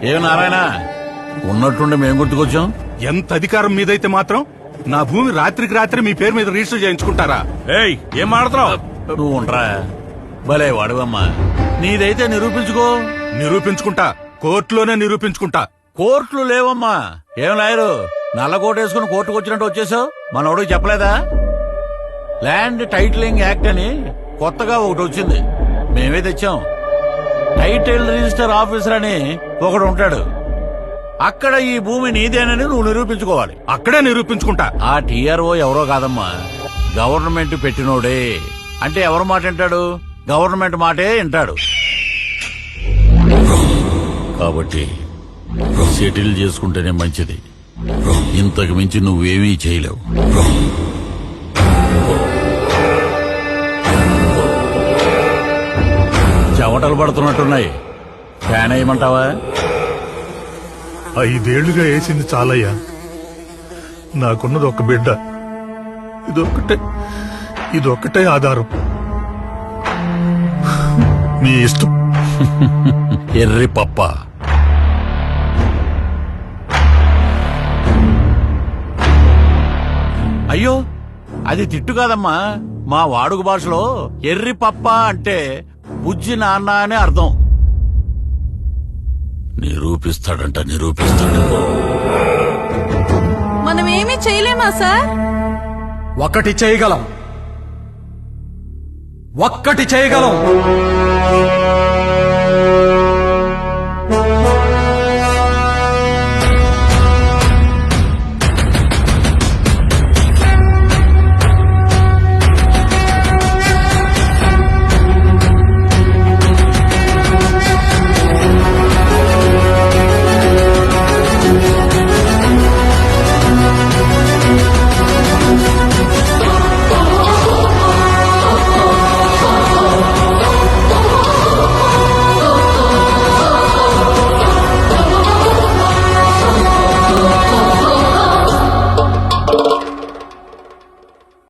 ఏం నారాయణ ఉన్నట్టుండి మేము గుర్తుకొచ్చాం. ఎంత అధికారం మీదైతే మాత్రం నా భూమి రాత్రికి రాత్రి మీ పేరు మీద రిజిస్టర్ చేయించుకుంటారా? ఏయ్ ఏం మాడుతున్నావు? నువ్వు ఉండరా భలే వాడువమ్మా. నీదైతే నిరూపించుకో. నిరూపించుకుంటా, కోర్టులోనే నిరూపించుకుంటా. కోర్టులు లేవమ్మా. ఏం లాయరు నల్ల కోట్ వేసుకుని కోర్టుకు వచ్చినట్టు వచ్చేసావు? మనోడికి చెప్పలేదా? ల్యాండ్ టైటిలింగ్ యాక్ట్ అని కొత్తగా ఒకటి వచ్చింది, మేమే తెచ్చాం. టైటిల్ రిజిస్టర్ ఆఫీసర్ అని ఒకడు ఉంటాడు. అక్కడ ఈ భూమి నీదేనని నువ్వు నిరూపించుకోవాలి. అక్కడే నిరూపించుకుంటా. ఆ టీఆర్ఓ ఎవరో కాదమ్మా, గవర్నమెంట్ పెట్టినోడే. అంటే ఎవరి మాట వింటాడు? గవర్నమెంట్ మాటే వింటాడు. కాబట్టి సెటిల్ చేసుకుంటేనే మంచిది. ఇంతకు మించి నువ్వేమీ చేయలేవు. చెమటలు పడుతున్నట్టున్నాయి, ఫ్యాన్ వేయమంటావా? 5 ఏళ్లుగా వేసింది చాలయ్యా. నాకున్నది ఒక బిడ్డ, ఇదొక్కటే ఆధారం. మీ ఇష్టం. ఎర్రి పప్ప. అయ్యో అది తిట్టు కాదమ్మా. మా వాడుక భాషలో ఎర్రి పప్ప అంటే బుజ్జి నాన్న అనే అర్థం. నిరూపిస్తాడంట, నిరూపిస్తాడు. మనమేమీ చేయలేమా సార్? ఒక్కటి చేయగలం.